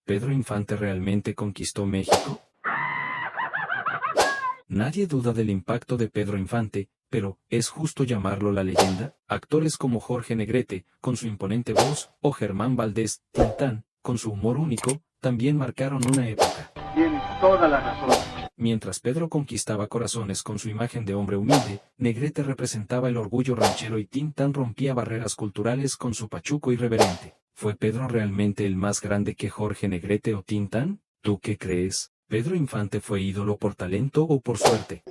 ¿Pedro Infante realmente conquistó México? Nadie duda del impacto de Pedro Infante, pero ¿es justo llamarlo la leyenda? Actores como Jorge Negrete, con su imponente voz, o Germán Valdés, Tintán, con su humor único, también marcaron una época. Tienes toda la razón. Mientras Pedro conquistaba corazones con su imagen de hombre humilde, Negrete representaba el orgullo ranchero y Tintán rompía barreras culturales con su pachuco irreverente. ¿Fue Pedro realmente el más grande que Jorge Negrete o Tintán? ¿Tú qué crees? ¿Pedro Infante fue ídolo por talento o por suerte?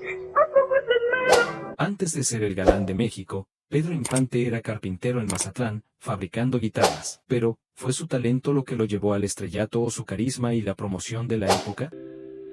Antes de ser el galán de México, Pedro Infante era carpintero en Mazatlán, fabricando guitarras. Pero, ¿fue su talento lo que lo llevó al estrellato o su carisma y la promoción de la época?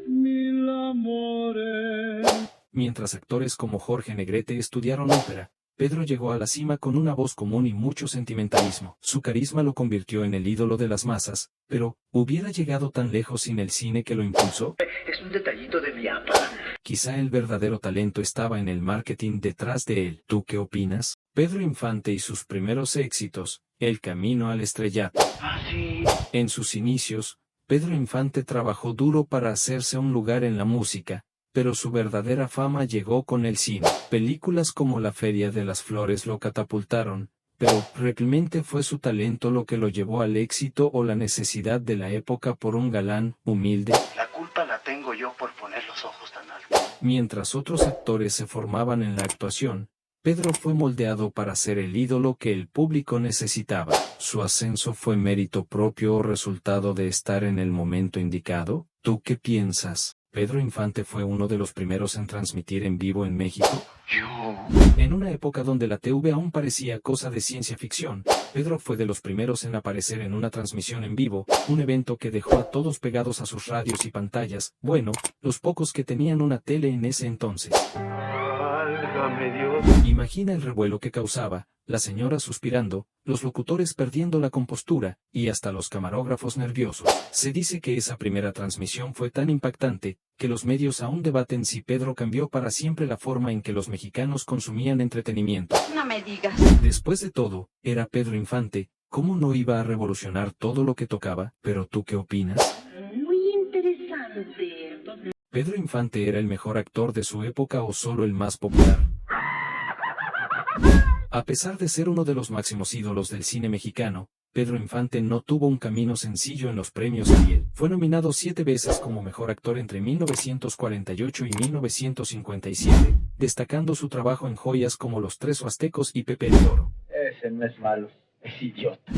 Mil amores. Mientras actores como Jorge Negrete estudiaron ópera, Pedro llegó a la cima con una voz común y mucho sentimentalismo. Su carisma lo convirtió en el ídolo de las masas, pero, ¿hubiera llegado tan lejos sin el cine que lo impulsó? Es un detallito de mi apa. Quizá el verdadero talento estaba en el marketing detrás de él. ¿Tú qué opinas? Pedro Infante y sus primeros éxitos, El camino al estrellato. Así. En sus inicios, Pedro Infante trabajó duro para hacerse un lugar en la música, pero su verdadera fama llegó con el cine. Películas como La Feria de las Flores lo catapultaron, pero ¿realmente fue su talento lo que lo llevó al éxito o la necesidad de la época por un galán humilde? La culpa la tengo yo por poner los ojos tan altos. Mientras otros actores se formaban en la actuación, Pedro fue moldeado para ser el ídolo que el público necesitaba. ¿Su ascenso fue mérito propio o resultado de estar en el momento indicado? ¿Tú qué piensas? ¿Pedro Infante fue uno de los primeros en transmitir en vivo en México? Yo. En una época donde la TV aún parecía cosa de ciencia ficción, Pedro fue de los primeros en aparecer en una transmisión en vivo, un evento que dejó a todos pegados a sus radios y pantallas, bueno, los pocos que tenían una tele en ese entonces. Válgame Dios. Imagina el revuelo que causaba, la señora suspirando, los locutores perdiendo la compostura, y hasta los camarógrafos nerviosos. Se dice que esa primera transmisión fue tan impactante, que los medios aún debaten si Pedro cambió para siempre la forma en que los mexicanos consumían entretenimiento. No me digas. Después de todo, era Pedro Infante, ¿cómo no iba a revolucionar todo lo que tocaba? ¿Pero tú qué opinas? Muy interesante. ¿Pedro Infante era el mejor actor de su época o solo el más popular? A pesar de ser uno de los máximos ídolos del cine mexicano, Pedro Infante no tuvo un camino sencillo en los premios Ariel. Fue nominado 7 veces como mejor actor entre 1948 y 1957, destacando su trabajo en joyas como Los Tres Huastecos y Pepe el Toro. Ese no es malo, es idiota.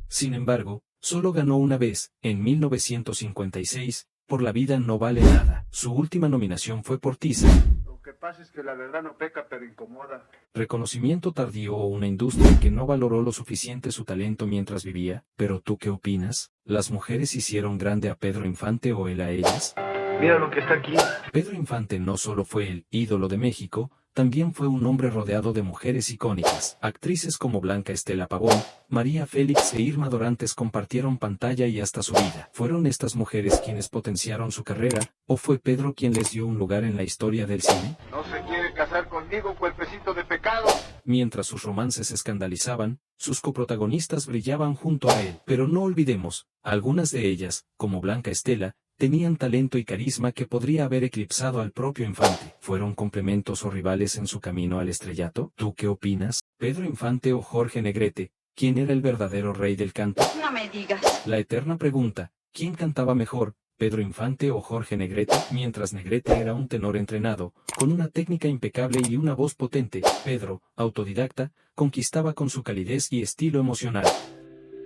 Sin embargo, solo ganó una vez, en 1956, por La vida no vale nada. Su última nominación fue por Tiza. Lo que pasa es que la verdad no peca, pero incomoda. Reconocimiento tardío o una industria que no valoró lo suficiente su talento mientras vivía. ¿Pero tú qué opinas? ¿Las mujeres hicieron grande a Pedro Infante o él a ellas? Mira lo que está aquí. Pedro Infante no solo fue el ídolo de México, también fue un hombre rodeado de mujeres icónicas. Actrices como Blanca Estela Pavón, María Félix e Irma Dorantes compartieron pantalla y hasta su vida. ¿Fueron estas mujeres quienes potenciaron su carrera, o fue Pedro quien les dio un lugar en la historia del cine? No se quiere casar conmigo, cuerpecito de pecado. Mientras sus romances escandalizaban, sus coprotagonistas brillaban junto a él. Pero no olvidemos, algunas de ellas, como Blanca Estela, tenían talento y carisma que podría haber eclipsado al propio Infante. ¿Fueron complementos o rivales en su camino al estrellato? ¿Tú qué opinas? ¿Pedro Infante o Jorge Negrete? ¿Quién era el verdadero rey del canto? No me digas. La eterna pregunta, ¿quién cantaba mejor, Pedro Infante o Jorge Negrete? Mientras Negrete era un tenor entrenado, con una técnica impecable y una voz potente, Pedro, autodidacta, conquistaba con su calidez y estilo emocional.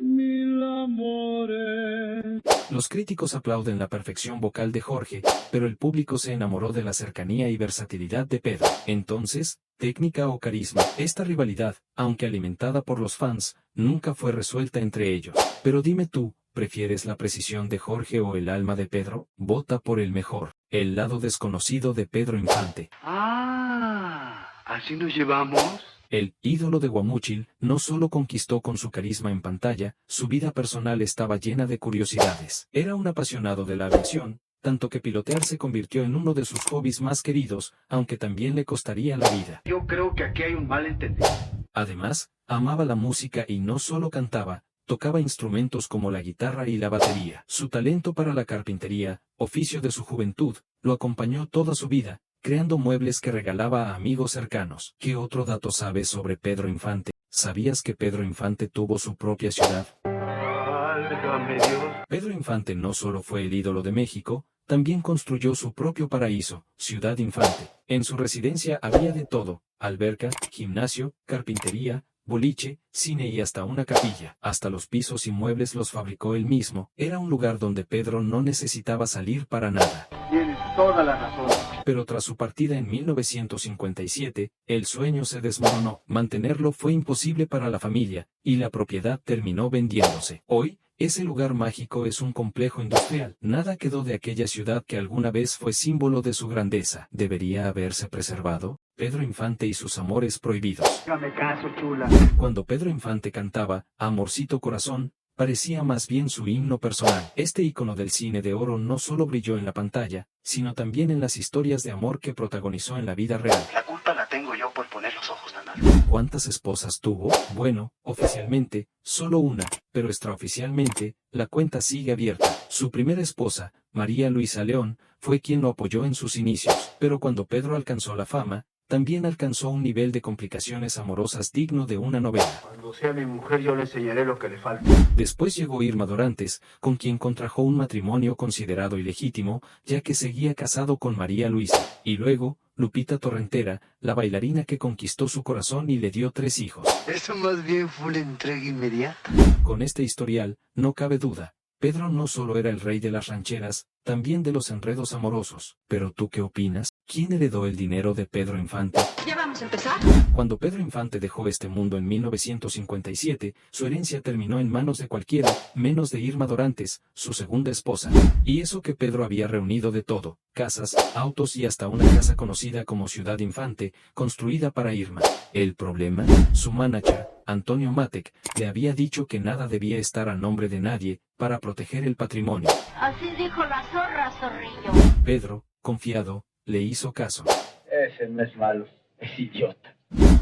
Mil amores. Los críticos aplauden la perfección vocal de Jorge, pero el público se enamoró de la cercanía y versatilidad de Pedro. Entonces, ¿técnica o carisma? Esta rivalidad, aunque alimentada por los fans, nunca fue resuelta entre ellos. Pero dime tú, ¿prefieres la precisión de Jorge o el alma de Pedro? Vota por el mejor. El lado desconocido de Pedro Infante. ¿Así nos llevamos? El ídolo de Guamúchil no solo conquistó con su carisma en pantalla, su vida personal estaba llena de curiosidades. Era un apasionado de la aviación, tanto que pilotear se convirtió en uno de sus hobbies más queridos, aunque también le costaría la vida. Yo creo que aquí hay un malentendido. Además, amaba la música y no solo cantaba, tocaba instrumentos como la guitarra y la batería. Su talento para la carpintería, oficio de su juventud, lo acompañó toda su vida, creando muebles que regalaba a amigos cercanos. ¿Qué otro dato sabes sobre Pedro Infante? ¿Sabías que Pedro Infante tuvo su propia ciudad? Válgame Dios. Pedro Infante no solo fue el ídolo de México, también construyó su propio paraíso, Ciudad Infante. En su residencia había de todo: alberca, gimnasio, carpintería, boliche, cine y hasta una capilla. Hasta los pisos y muebles los fabricó él mismo. Era un lugar donde Pedro no necesitaba salir para nada. Tienes toda la razón. Pero tras su partida en 1957, el sueño se desmoronó. Mantenerlo fue imposible para la familia, y la propiedad terminó vendiéndose. Hoy, ese lugar mágico es un complejo industrial. Nada quedó de aquella ciudad que alguna vez fue símbolo de su grandeza. ¿Debería haberse preservado? Pedro Infante y sus amores prohibidos. Hágame caso, chula. Cuando Pedro Infante cantaba Amorcito Corazón, parecía más bien su himno personal. Este ícono del cine de oro no solo brilló en la pantalla, sino también en las historias de amor que protagonizó en la vida real. La culpa la tengo yo por poner los ojos nada más. ¿Cuántas esposas tuvo? Bueno, oficialmente, solo una, pero extraoficialmente, la cuenta sigue abierta. Su primera esposa, María Luisa León, fue quien lo apoyó en sus inicios, pero cuando Pedro alcanzó la fama, también alcanzó un nivel de complicaciones amorosas digno de una novela. Cuando sea mi mujer yo le enseñaré lo que le falta. Después llegó Irma Dorantes, con quien contrajo un matrimonio considerado ilegítimo, ya que seguía casado con María Luisa. Y luego, Lupita Torrentera, la bailarina que conquistó su corazón y le dio 3 hijos. Eso más bien fue una entrega inmediata. Con este historial, no cabe duda, Pedro no solo era el rey de las rancheras, también de los enredos amorosos. ¿Pero tú qué opinas? ¿Quién heredó el dinero de Pedro Infante? ¿Ya vamos a empezar? Cuando Pedro Infante dejó este mundo en 1957, su herencia terminó en manos de cualquiera, menos de Irma Dorantes, su segunda esposa. Y eso que Pedro había reunido de todo: casas, autos y hasta una casa conocida como Ciudad Infante, construida para Irma. ¿El problema? Su manager, Antonio Matec, le había dicho que nada debía estar a nombre de nadie, para proteger el patrimonio. Así dijo la zorra, zorrillo. Pedro, confiado, le hizo caso. Ese no es malo, es idiota.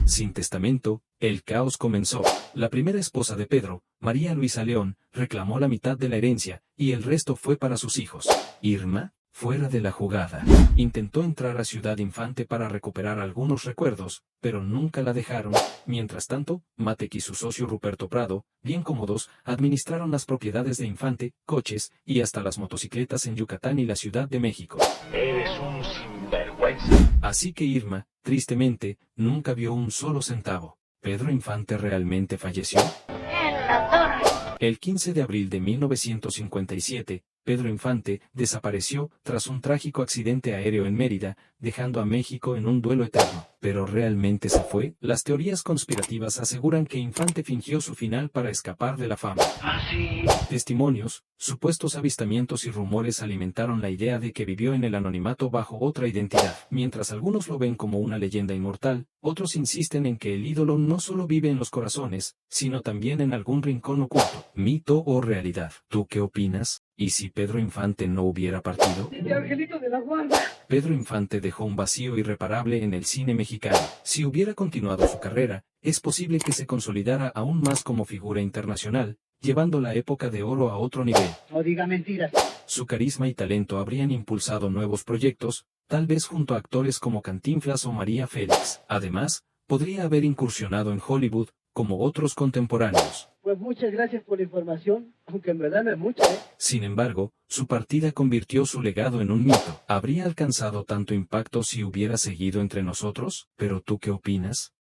Sin testamento, el caos comenzó. La primera esposa de Pedro, María Luisa León, reclamó la mitad de la herencia, y el resto fue para sus hijos. Irma, fuera de la jugada, intentó entrar a Ciudad Infante para recuperar algunos recuerdos, pero nunca la dejaron. Mientras tanto, Matec y su socio Ruperto Prado, bien cómodos, administraron las propiedades de Infante, coches, y hasta las motocicletas en Yucatán y la Ciudad de México. Eres un sinvergüenza. Así que Irma, tristemente, nunca vio un solo centavo. ¿Pedro Infante realmente falleció? En la torre. El 15 de abril de 1957, Pedro Infante desapareció tras un trágico accidente aéreo en Mérida, dejando a México en un duelo eterno. ¿Pero realmente se fue? Las teorías conspirativas aseguran que Infante fingió su final para escapar de la fama. Así. Testimonios, supuestos avistamientos y rumores alimentaron la idea de que vivió en el anonimato bajo otra identidad. Mientras algunos lo ven como una leyenda inmortal, otros insisten en que el ídolo no solo vive en los corazones, sino también en algún rincón oculto. ¿Mito o realidad? ¿Tú qué opinas? ¿Y si Pedro Infante no hubiera partido? El angelito de la guarda. Pedro Infante dejó un vacío irreparable en el cine mexicano. Si hubiera continuado su carrera, es posible que se consolidara aún más como figura internacional, llevando la época de oro a otro nivel. No diga mentiras. Su carisma y talento habrían impulsado nuevos proyectos, tal vez junto a actores como Cantinflas o María Félix. Además, podría haber incursionado en Hollywood, como otros contemporáneos. Pues muchas gracias por la información, aunque en verdad no es mucha, ¿eh? Sin embargo, su partida convirtió su legado en un mito. ¿Habría alcanzado tanto impacto si hubiera seguido entre nosotros? ¿Pero tú qué opinas?